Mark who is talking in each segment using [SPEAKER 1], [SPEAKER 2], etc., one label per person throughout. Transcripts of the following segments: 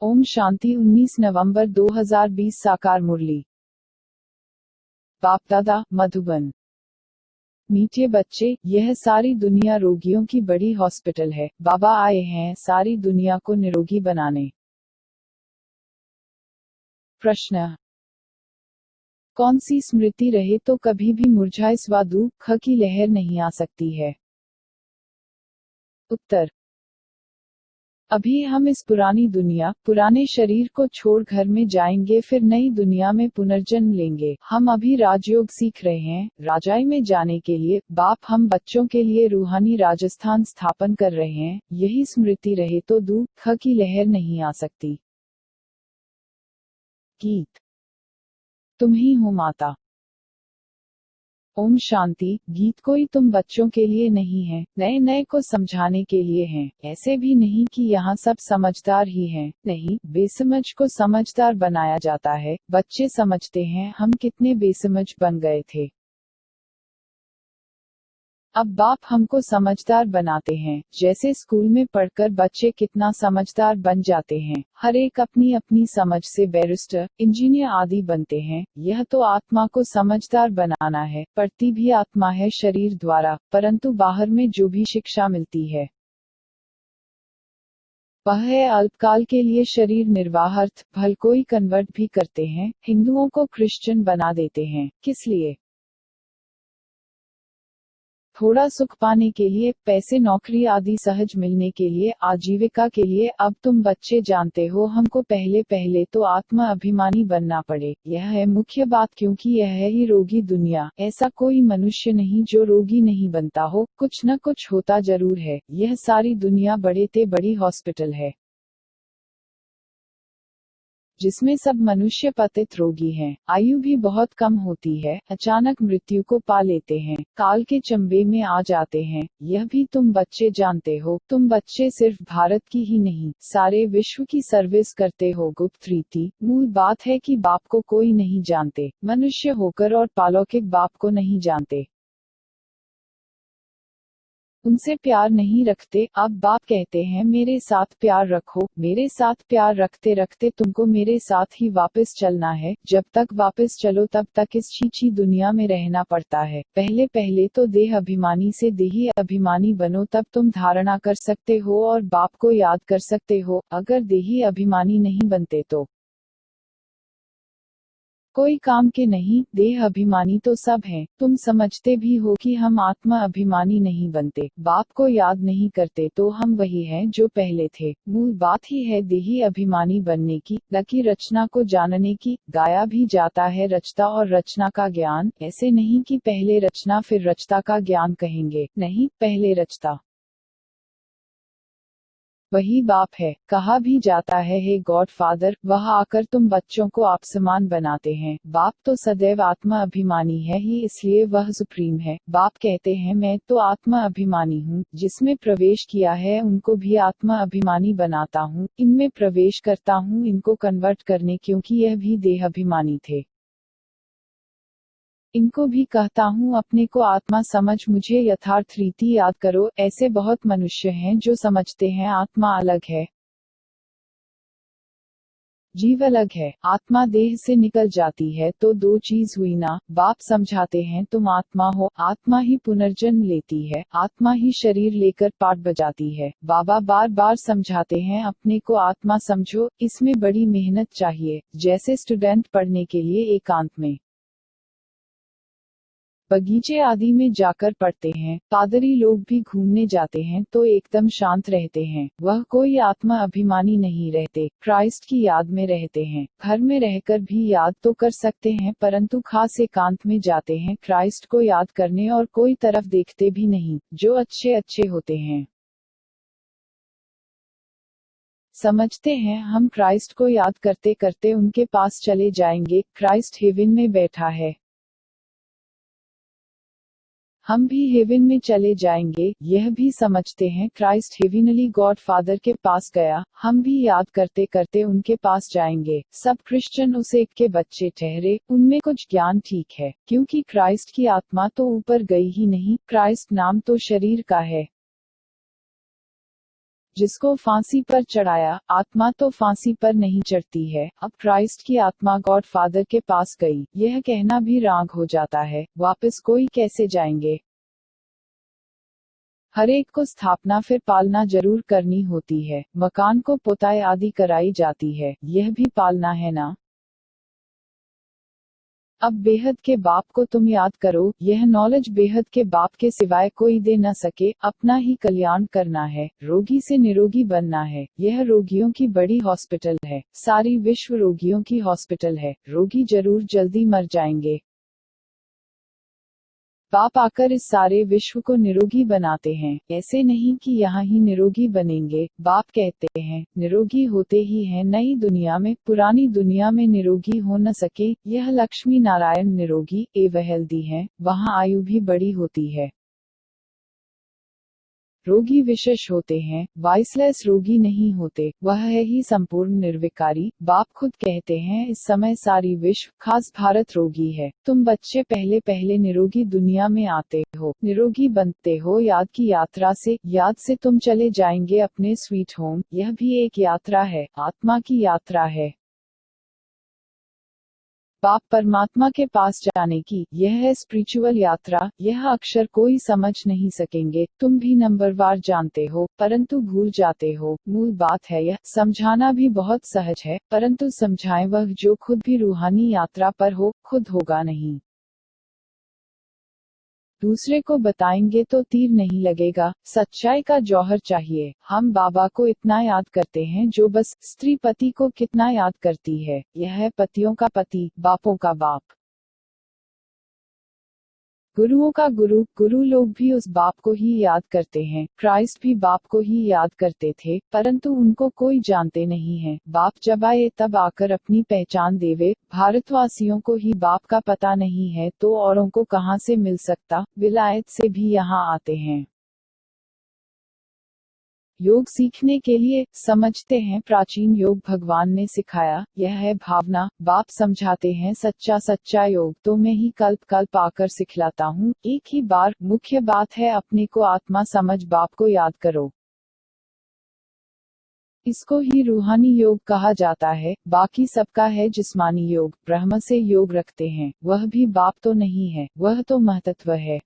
[SPEAKER 1] ओम शांति। 19 नवंबर 2020 साकार मुरली। बाप दादा मधुबन। मीठे बच्चे, यह सारी दुनिया रोगियों की बड़ी हॉस्पिटल है। बाबा आए हैं सारी दुनिया को निरोगी बनाने। प्रश्न: कौन सी स्मृति रहे तो कभी भी मुरझाए स्वा दुख की लहर नहीं आ सकती है? उत्तर: अभी हम इस पुरानी दुनिया, पुराने शरीर को छोड़ घर में जाएंगे, फिर नई दुनिया में पुनर्जन्म लेंगे। हम अभी राजयोग सीख रहे हैं, राजाई में जाने के लिए। बाप हम बच्चों के लिए रूहानी राजस्थान स्थापन कर रहे हैं। यही स्मृति रहे तो दुख की लहर नहीं आ सकती। गीत। तुम ही हो माता। ओम शांति। गीत कोई तुम बच्चों के लिए नहीं है, नए नए को समझाने के लिए हैं। ऐसे भी नहीं कि यहाँ सब समझदार ही हैं। नहीं, बेसमझ को समझदार बनाया जाता है। बच्चे समझते हैं हम कितने बेसमझ बन गए थे। अब बाप हमको समझदार बनाते हैं। जैसे स्कूल में पढ़कर बच्चे कितना समझदार बन जाते हैं। हर एक अपनी अपनी समझ से बैरिस्टर, इंजीनियर आदि बनते हैं। यह तो आत्मा को समझदार बनाना है। पढ़ती भी आत्मा है शरीर द्वारा, परंतु बाहर में जो भी शिक्षा मिलती है वह है अल्पकाल के लिए शरीर निर्वाहार्थ। भल कोई कन्वर्ट भी करते हैं, हिंदुओं को क्रिश्चियन बना देते हैं। किस लिए? थोड़ा सुख पाने के लिए, पैसे नौकरी आदि सहज मिलने के लिए, आजीविका के लिए। अब तुम बच्चे जानते हो हमको पहले पहले तो आत्मा अभिमानी बनना पड़े। यह है मुख्य बात, क्योंकि यह है ही रोगी दुनिया। ऐसा कोई मनुष्य नहीं जो रोगी नहीं बनता हो, कुछ न कुछ होता जरूर है। यह सारी दुनिया बड़े ते बड़ी हॉस्पिटल है जिसमें सब मनुष्य पतित रोगी हैं। आयु भी बहुत कम होती है, अचानक मृत्यु को पा लेते हैं, काल के चंबे में आ जाते हैं। यह भी तुम बच्चे जानते हो। तुम बच्चे सिर्फ भारत की ही नहीं, सारे विश्व की सर्विस करते हो। गुप्त रीति। मूल बात है कि बाप को कोई नहीं जानते, मनुष्य होकर और पालौकिक बाप को नहीं जानते, उनसे प्यार नहीं रखते। अब बाप कहते हैं मेरे साथ प्यार रखो। मेरे साथ प्यार रखते रखते तुमको मेरे साथ ही वापस चलना है। जब तक वापस चलो तब तक इस छीछी दुनिया में रहना पड़ता है। पहले पहले तो देह अभिमानी से देही अभिमानी बनो, तब तुम धारणा कर सकते हो और बाप को याद कर सकते हो। अगर देही अभिमानी नहीं बनते तो कोई काम के नहीं। देह अभिमानी तो सब हैं। तुम समझते भी हो कि हम आत्मा अभिमानी नहीं बनते, बाप को याद नहीं करते, तो हम वही हैं जो पहले थे। मूल बात ही है देही अभिमानी बनने की, न कि रचना को जानने की। गाया भी जाता है रचता और रचना का ज्ञान। ऐसे नहीं कि पहले रचना फिर रचता का ज्ञान कहेंगे, नहीं, पहले रचता वही बाप है। कहा भी जाता है हे गॉड फादर, वह आकर तुम बच्चों को आप समान बनाते हैं। बाप तो सदैव आत्मा अभिमानी है ही, इसलिए वह सुप्रीम है। बाप कहते हैं मैं तो आत्मा अभिमानी हूँ। जिसमें प्रवेश किया है उनको भी आत्मा अभिमानी बनाता हूँ। इनमें प्रवेश करता हूँ इनको कन्वर्ट करने, क्योंकि यह भी देह अभिमानी थे। इनको भी कहता हूँ अपने को आत्मा समझ, मुझे यथार्थ रीति याद करो। ऐसे बहुत मनुष्य हैं जो समझते हैं आत्मा अलग है, जीव अलग है। आत्मा देह से निकल जाती है तो दो चीज हुई ना। बाप समझाते हैं तुम आत्मा हो, आत्मा ही पुनर्जन्म लेती है, आत्मा ही शरीर लेकर पाठ बजाती है। बाबा बार बार समझाते हैं अपने को आत्मा समझो। इसमें बड़ी मेहनत चाहिए। जैसे स्टूडेंट पढ़ने के लिए एकांत में बगीचे आदि में जाकर पढ़ते हैं, पादरी लोग भी घूमने जाते हैं तो एकदम शांत रहते हैं। वह कोई आत्मा अभिमानी नहीं रहते, क्राइस्ट की याद में रहते हैं। घर में रहकर भी याद तो कर सकते हैं, परंतु खास एकांत में जाते हैं क्राइस्ट को याद करने, और कोई तरफ देखते भी नहीं। जो अच्छे अच्छे होते हैं समझते हैं हम क्राइस्ट को याद करते करते उनके पास चले जाएंगे, क्राइस्ट हेवन में बैठा है, हम भी हेवन में चले जाएंगे। यह भी समझते हैं क्राइस्ट हेविनली गॉड फादर के पास गया, हम भी याद करते करते उनके पास जाएंगे। सब क्रिश्चियन उस एक के बच्चे ठहरे, उनमें कुछ ज्ञान ठीक है, क्योंकि क्राइस्ट की आत्मा तो ऊपर गई ही नहीं। क्राइस्ट नाम तो शरीर का है। जिसको फांसी पर चढ़ाया, आत्मा तो फांसी पर नहीं चढ़ती है। अब क्राइस्ट की आत्मा गॉड फादर के पास गई, यह कहना भी राग हो जाता है। वापस कोई कैसे जाएंगे? हर एक को स्थापना फिर पालना जरूर करनी होती है। मकान को पोताई आदि कराई जाती है, यह भी पालना है ना। अब बेहद के बाप को तुम याद करो, यह नॉलेज बेहद के बाप के सिवाय कोई दे न सके। अपना ही कल्याण करना है, रोगी से निरोगी बनना है। यह रोगियों की बड़ी हॉस्पिटल है, सारी विश्व रोगियों की हॉस्पिटल है। रोगी जरूर जल्दी मर जाएंगे, बाप आकर इस सारे विश्व को निरोगी बनाते हैं। ऐसे नहीं कि यहाँ ही निरोगी बनेंगे। बाप कहते हैं निरोगी होते ही हैं नई दुनिया में, पुरानी दुनिया में निरोगी हो न सके। यह लक्ष्मी नारायण निरोगी एवं हेल्दी हैं, वहाँ आयु भी बड़ी होती है। रोगी विशेष होते हैं, वाइसलेस रोगी नहीं होते। वह है ही संपूर्ण निर्विकारी। बाप खुद कहते हैं इस समय सारी विश्व खास भारत रोगी है। तुम बच्चे पहले पहले निरोगी दुनिया में आते हो, निरोगी बनते हो याद की यात्रा से। याद से तुम चले जाएंगे अपने स्वीट होम। यह भी एक यात्रा है, आत्मा की यात्रा है। बाप परमात्मा के पास जाने की, यह है स्पिरिचुअल यात्रा। यह अक्षर कोई समझ नहीं सकेंगे, तुम भी नंबरवार जानते हो, परंतु भूल जाते हो। मूल बात है यह, समझाना भी बहुत सहज है, परंतु समझाएं वह जो खुद भी रूहानी यात्रा पर हो, खुद होगा नहीं। दूसरे को बताएंगे तो तीर नहीं लगेगा। सच्चाई का जौहर चाहिए। हम बाबा को इतना याद करते हैं जो बस स्त्री पति को कितना याद करती है। यह है पतियों का पति, बापों का बाप, गुरुओं का गुरु। गुरु लोग भी उस बाप को ही याद करते हैं। क्राइस्ट भी बाप को ही याद करते थे, परंतु उनको कोई जानते नहीं है। बाप जब आए तब आकर अपनी पहचान देवे। भारतवासियों को ही बाप का पता नहीं है तो औरों को कहां से मिल सकता। विलायत से भी यहाँ आते हैं योग सीखने के लिए। समझते हैं प्राचीन योग भगवान ने सिखाया, यह है भावना। बाप समझाते हैं सच्चा सच्चा योग तो मैं ही कल्प कल्प आकर सिखलाता हूँ एक ही बार। मुख्य बात है अपने को आत्मा समझ बाप को याद करो। इसको ही रूहानी योग कहा जाता है। बाकी सबका है जिस्मानी योग। ब्रह्म से योग रखते हैं, वह भी बाप तो नहीं है, वह तो महतत्व है।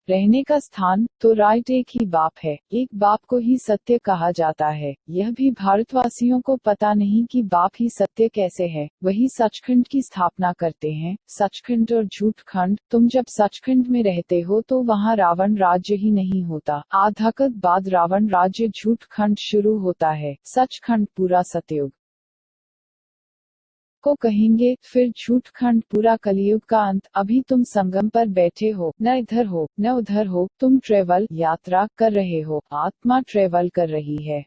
[SPEAKER 1] रहने का स्थान तो राइट एक ही बाप है, एक बाप को ही सत्य कहा जाता है। यह भी भारतवासियों को पता नहीं कि बाप ही सत्य कैसे है। वही सचखंड की स्थापना करते हैं। सचखंड और झूठ खंड। तुम जब सचखंड में रहते हो तो वहाँ रावण राज्य ही नहीं होता। आधाकत बाद रावण राज्य झूठ खंड शुरू होता है। सचखंड पूरा सतयुग को कहेंगे, फिर झूठ खंड पूरा कलयुग का अंत। अभी तुम संगम पर बैठे हो, न इधर हो न उधर हो, तुम ट्रेवल यात्रा कर रहे हो। आत्मा ट्रेवल कर रही है,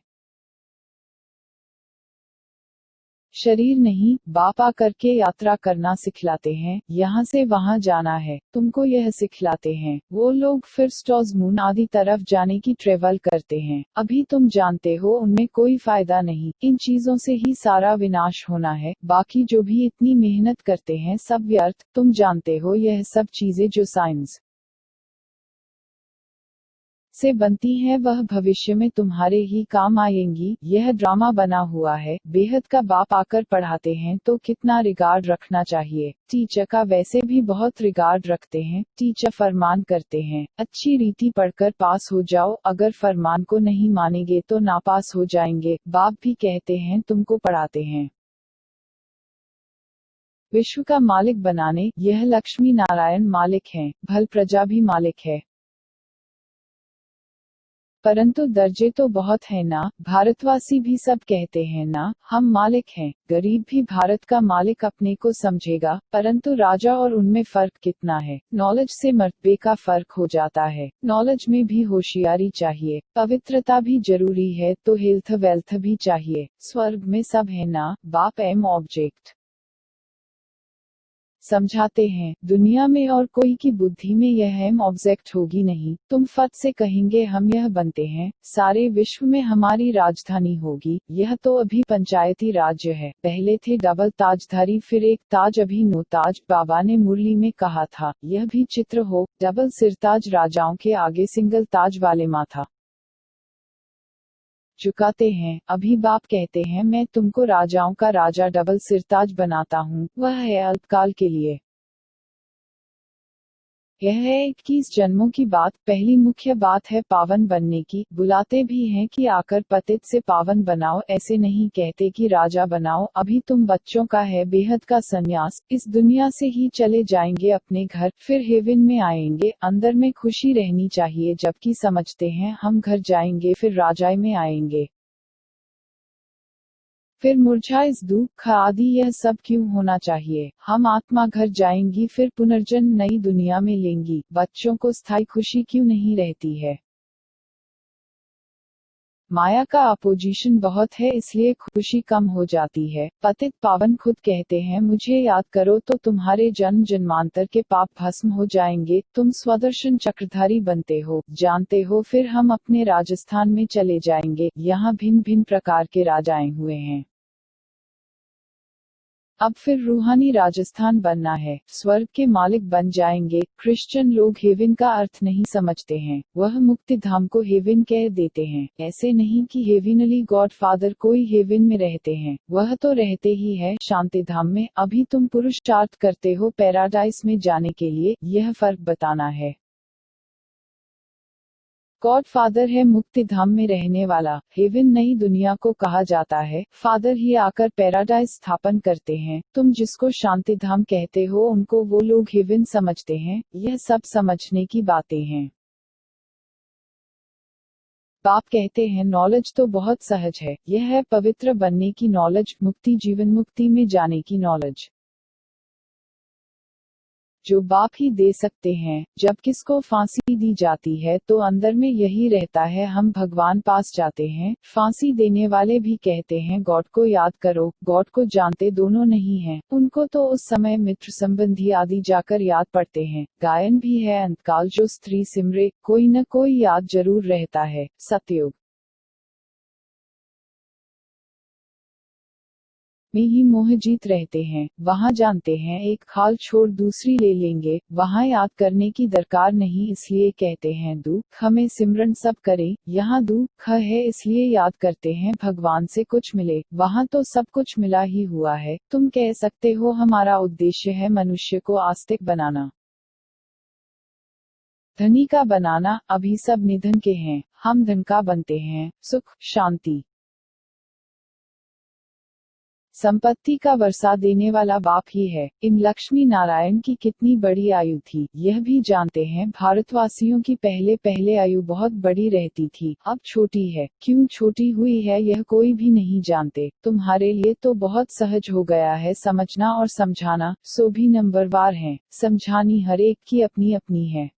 [SPEAKER 1] शरीर नहीं। बाप आकर के यात्रा करना सिखलाते हैं, यहाँ से वहाँ जाना है, तुमको यह सिखलाते हैं। वो लोग फिर स्टॉर्स मून आदि तरफ जाने की ट्रेवल करते हैं। अभी तुम जानते हो उनमें कोई फायदा नहीं। इन चीजों से ही सारा विनाश होना है। बाकी जो भी इतनी मेहनत करते हैं सब व्यर्थ। तुम जानते हो यह सब चीजें जो साइंस से बनती हैं वह भविष्य में तुम्हारे ही काम आएंगी। यह ड्रामा बना हुआ है। बेहद का बाप आकर पढ़ाते हैं तो कितना रिगार्ड रखना चाहिए। टीचर का वैसे भी बहुत रिगार्ड रखते हैं। टीचर फरमान करते हैं अच्छी रीति पढ़कर पास हो जाओ, अगर फरमान को नहीं मानेंगे तो नापास हो जाएंगे। बाप भी कहते हैं तुमको पढ़ाते हैं विश्व का मालिक बनाने। यह लक्ष्मी नारायण मालिक हैं, भल प्रजा भी मालिक है, परंतु दर्जे तो बहुत है ना। भारतवासी भी सब कहते हैं ना हम मालिक हैं। गरीब भी भारत का मालिक अपने को समझेगा, परंतु राजा और उनमें फर्क कितना है। नॉलेज से मर्तबे का फर्क हो जाता है। नॉलेज में भी होशियारी चाहिए, पवित्रता भी जरूरी है, तो हेल्थ वेल्थ भी चाहिए। स्वर्ग में सब है ना। बाप एम ऑब्जेक्ट समझाते हैं दुनिया में और कोई की बुद्धि में यह एम ऑब्जेक्ट होगी नहीं। तुम फट से कहेंगे हम यह बनते हैं, सारे विश्व में हमारी राजधानी होगी। यह तो अभी पंचायती राज्य है। पहले थे डबल ताजधारी, फिर एक ताज, अभी नो ताज। बाबा ने मुरली में कहा था यह भी चित्र हो, डबल सिरताज राजाओं के आगे सिंगल ताज वाले माथा। चुकाते हैं। अभी बाप कहते हैं मैं तुमको राजाओं का राजा डबल सिरताज बनाता हूँ, वह है अल्पकाल के लिए। यह है 21 जन्मों की बात। पहली मुख्य बात है पावन बनने की। बुलाते भी हैं कि आकर पतित से पावन बनाओ, ऐसे नहीं कहते कि राजा बनाओ। अभी तुम बच्चों का है बेहद का संन्यास, इस दुनिया से ही चले जाएंगे अपने घर, फिर हेवन में आएंगे। अंदर में खुशी रहनी चाहिए, जबकि समझते हैं हम घर जाएंगे फिर राजाई में आएंगे, फिर मुरझा इस दुख आदि यह सब क्यों होना चाहिए। हम आत्मा घर जाएंगी फिर पुनर्जन्म नई दुनिया में लेंगी। बच्चों को स्थायी खुशी क्यों नहीं रहती है। माया का अपोजिशन बहुत है, इसलिए खुशी कम हो जाती है। पतित पावन खुद कहते हैं मुझे याद करो तो तुम्हारे जन्म जन्मांतर के पाप भस्म हो जाएंगे, तुम स्वदर्शन चक्रधारी बनते हो, जानते हो। फिर हम अपने राजस्थान में चले जाएंगे, यहाँ भिन्न भिन्न प्रकार के राजाएं हुए हैं। अब फिर रूहानी राजस्थान बनना है, स्वर्ग के मालिक बन जाएंगे। क्रिश्चियन लोग हेवन का अर्थ नहीं समझते हैं, वह मुक्ति धाम को हेवन कह देते हैं। ऐसे नहीं कि हेविनली गॉड फादर कोई हेवन में रहते हैं, वह तो रहते ही है शांति धाम में। अभी तुम पुरुषार्थ करते हो पैराडाइस में जाने के लिए, यह फर्क बताना है। गॉड फादर है मुक्ति धाम में रहने वाला, हेवन नई दुनिया को कहा जाता है। फादर ही आकर पैराडाइज स्थापन करते हैं। तुम जिसको शांति धाम कहते हो उनको वो लोग हेवन समझते हैं। यह सब समझने की बातें हैं। बाप कहते हैं नॉलेज तो बहुत सहज है, यह है पवित्र बनने की नॉलेज, मुक्ति जीवन मुक्ति में जाने की नॉलेज, जो बाप ही दे सकते हैं। जब किसको फांसी दी जाती है तो अंदर में यही रहता है हम भगवान पास जाते हैं। फांसी देने वाले भी कहते हैं गॉड को याद करो, गॉड को जानते दोनों नहीं हैं, उनको तो उस समय मित्र संबंधी आदि जाकर याद पड़ते हैं। गायन भी है अंतकाल जो स्त्री सिमरे, कोई न कोई याद जरूर रहता है। सतयुग में ही मोह जीत रहते हैं, वहाँ जानते हैं एक खाल छोड़ दूसरी ले लेंगे, वहाँ याद करने की दरकार नहीं, इसलिए कहते हैं दुख हमें सिमरन सब करें। यहाँ दुख है इसलिए याद करते हैं भगवान से कुछ मिले, वहाँ तो सब कुछ मिला ही हुआ है। तुम कह सकते हो हमारा उद्देश्य है मनुष्य को आस्तिक बनाना, धनी का बनाना। अभी सब निधन के हैं, हम धन का बनते हैं, सुख शांति संपत्ति का वर्षा देने वाला बाप ही है। इन लक्ष्मी नारायण की कितनी बड़ी आयु थी, यह भी जानते हैं। भारतवासियों की पहले पहले आयु बहुत बड़ी रहती थी, अब छोटी है। क्यों छोटी हुई है यह कोई भी नहीं जानते। तुम्हारे लिए तो बहुत सहज हो गया है समझना और समझाना, सो भी नंबरवार हैं। समझानी हर एक की अपनी अपनी है,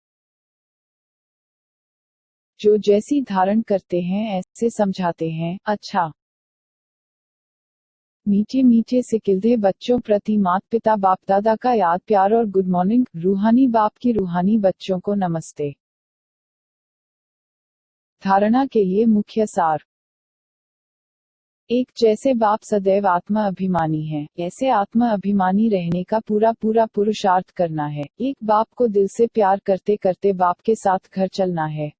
[SPEAKER 1] जो जैसी धारण करते हैं ऐसे समझाते हैं। अच्छा, मीठे मीठे से खिलते बच्चों प्रति माता पिता बाप दादा का याद प्यार और गुड मॉर्निंग। रूहानी बाप की रूहानी बच्चों को नमस्ते। धारणा के लिए मुख्य सार। एक, जैसे बाप सदैव आत्मा अभिमानी है, ऐसे आत्मा अभिमानी रहने का पूरा पूरा पुरुषार्थ करना है। एक, बाप को दिल से प्यार करते करते बाप के साथ घर चलना है।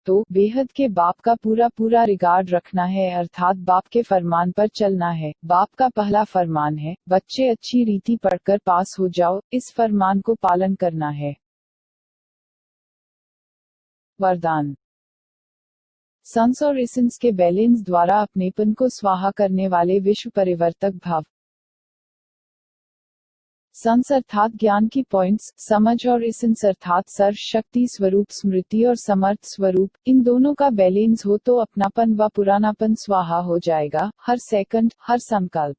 [SPEAKER 1] तो बेहद के बाप का पूरा पूरा रिगार्ड रखना है, अर्थात बाप के फरमान पर चलना है। बाप का पहला फरमान है बच्चे अच्छी रीति पढ़कर पास हो जाओ, इस फरमान को पालन करना है। वरदान। सन्स और एसेंस के बैलेंस द्वारा अपनेपन को स्वाहा करने वाले विश्व परिवर्तक भाव। सन्स अर्थात ज्ञान की पॉइंट्स, समझ, और एसेंस अर्थात सर्व शक्ति स्वरूप स्मृति और समर्थ स्वरूप। इन दोनों का बैलेंस हो तो अपनापन व पुरानापन स्वाहा हो जाएगा। हर सेकंड, हर संकल्प,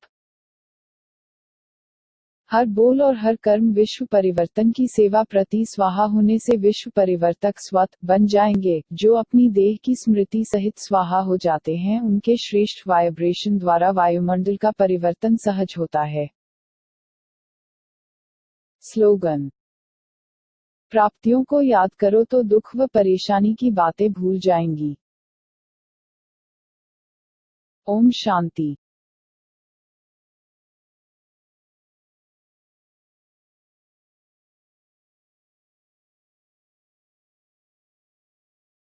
[SPEAKER 1] हर बोल और हर कर्म विश्व परिवर्तन की सेवा प्रति स्वाहा होने से विश्व परिवर्तक स्वत बन जाएंगे। जो अपनी देह की स्मृति सहित स्वाहा हो जाते हैं उनके श्रेष्ठ वाइब्रेशन द्वारा वायुमंडल का परिवर्तन सहज होता है। स्लोगन। प्राप्तियों को याद करो तो दुख व परेशानी की बातें भूल जाएंगी। ओम शांति।